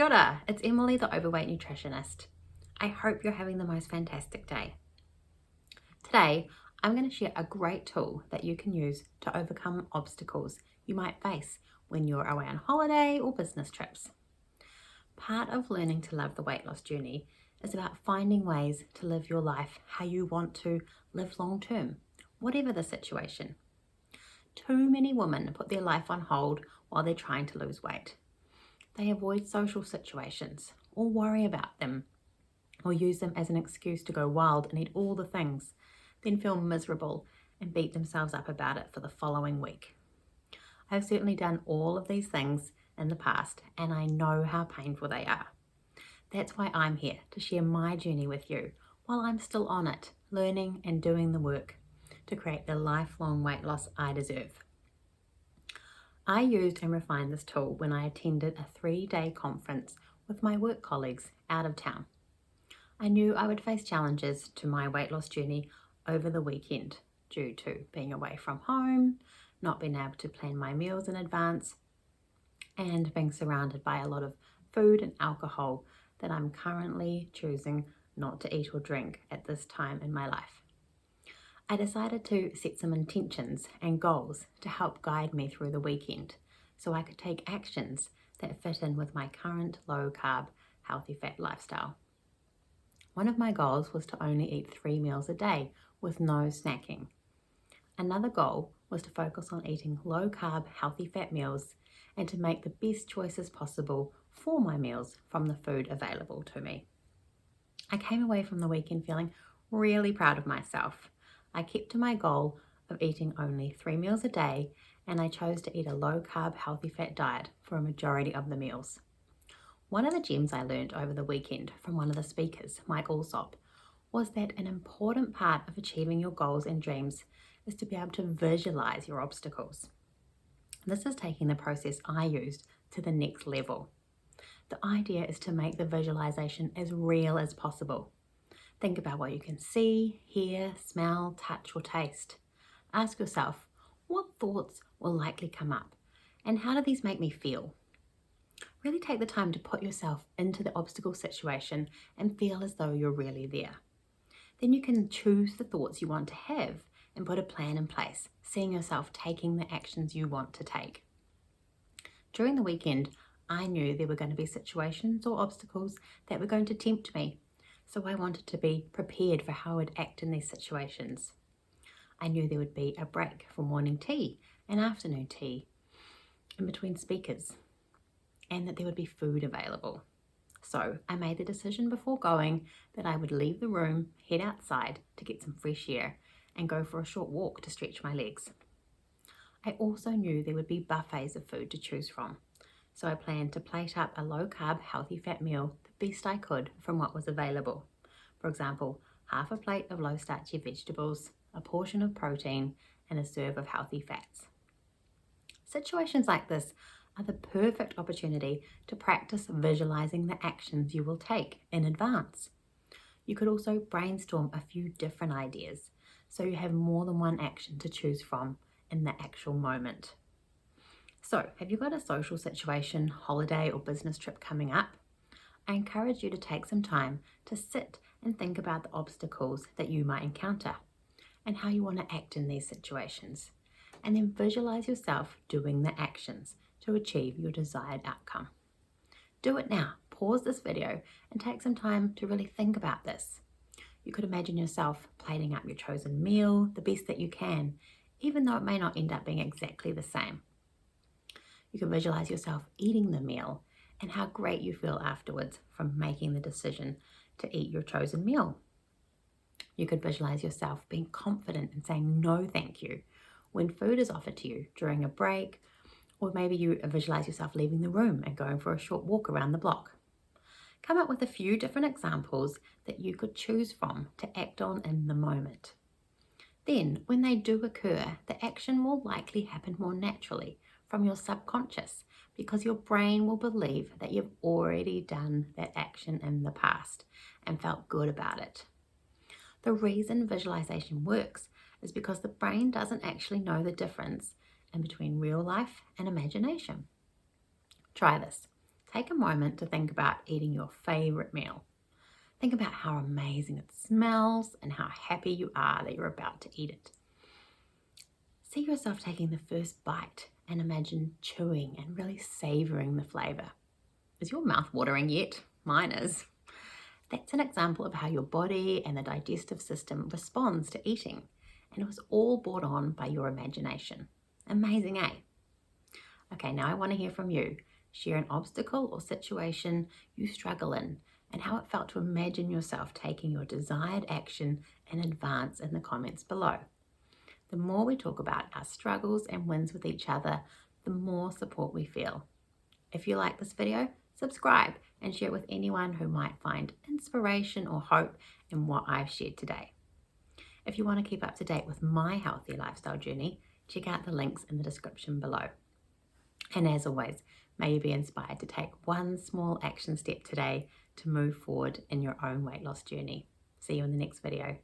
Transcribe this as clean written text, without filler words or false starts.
Kia ora, it's Emily, the Overweight Nutritionist. I hope you're having the most fantastic day. Today, I'm going to share a great tool that you can use to overcome obstacles you might face when you're away on holiday or business trips. Part of learning to love the weight loss journey is about finding ways to live your life how you want to live long term, whatever the situation. Too many women put their life on hold while they're trying to lose weight. They avoid social situations or worry about them or use them as an excuse to go wild and eat all the things, then feel miserable and beat themselves up about it for the following week. I've certainly done all of these things in the past and I know how painful they are. That's why I'm here to share my journey with you while I'm still on it, learning and doing the work to create the lifelong weight loss I deserve. I used and refined this tool when I attended a 3-day conference with my work colleagues out of town. I knew I would face challenges to my weight loss journey over the weekend due to being away from home, not being able to plan my meals in advance, and being surrounded by a lot of food and alcohol that I'm currently choosing not to eat or drink at this time in my life. I decided to set some intentions and goals to help guide me through the weekend so I could take actions that fit in with my current low-carb, healthy fat lifestyle. One of my goals was to only eat 3 meals a day with no snacking. Another goal was to focus on eating low-carb, healthy fat meals and to make the best choices possible for my meals from the food available to me. I came away from the weekend feeling really proud of myself. I kept to my goal of eating only 3 meals a day, and I chose to eat a low-carb, healthy fat diet for a majority of the meals. One of the gems I learned over the weekend from one of the speakers, Mike Allsop, was that an important part of achieving your goals and dreams is to be able to visualize your obstacles. This is taking the process I used to the next level. The idea is to make the visualization as real as possible. Think about what you can see, hear, smell, touch, or taste. Ask yourself, what thoughts will likely come up, and how do these make me feel? Really take the time to put yourself into the obstacle situation and feel as though you're really there. Then you can choose the thoughts you want to have and put a plan in place, seeing yourself taking the actions you want to take. During the weekend, I knew there were going to be situations or obstacles that were going to tempt me. So I wanted to be prepared for how I would act in these situations. I knew there would be a break for morning tea and afternoon tea in between speakers, and that there would be food available. So I made the decision before going that I would leave the room, head outside to get some fresh air, and go for a short walk to stretch my legs. I also knew there would be buffets of food to choose from. So I planned to plate up a low-carb, healthy fat meal the best I could from what was available. For example, half a plate of low-starchy vegetables, a portion of protein, and a serve of healthy fats. Situations like this are the perfect opportunity to practice visualizing the actions you will take in advance. You could also brainstorm a few different ideas so you have more than one action to choose from in the actual moment. So, have you got a social situation, holiday, or business trip coming up? I encourage you to take some time to sit and think about the obstacles that you might encounter and how you want to act in these situations, and then visualize yourself doing the actions to achieve your desired outcome. Do it now. Pause this video and take some time to really think about this. You could imagine yourself plating up your chosen meal the best that you can, even though it may not end up being exactly the same. You can visualize yourself eating the meal and how great you feel afterwards from making the decision to eat your chosen meal. You could visualize yourself being confident and saying no thank you when food is offered to you during a break, or maybe you visualize yourself leaving the room and going for a short walk around the block. Come up with a few different examples that you could choose from to act on in the moment. Then, when they do occur, the action will likely happen more naturally from your subconscious because your brain will believe that you've already done that action in the past and felt good about it. The reason visualization works is because the brain doesn't actually know the difference in between real life and imagination. Try this. take a moment to think about eating your favorite meal. Think about how amazing it smells and how happy you are that you're about to eat it. See yourself taking the first bite and imagine chewing and really savoring the flavor. Is your mouth watering yet? Mine is. That's an example of how your body and the digestive system responds to eating, and it was all brought on by your imagination. Amazing, eh? Okay, now I want to hear from you. Share an obstacle or situation you struggle in and how it felt to imagine yourself taking your desired action in advance in the comments below. The more we talk about our struggles and wins with each other, the more support we feel. If you like this video, subscribe and share it with anyone who might find inspiration or hope in what I've shared today. If you want to keep up to date with my healthy lifestyle journey, check out the links in the description below. And as always, may you be inspired to take one small action step today to move forward in your own weight loss journey. See you in the next video.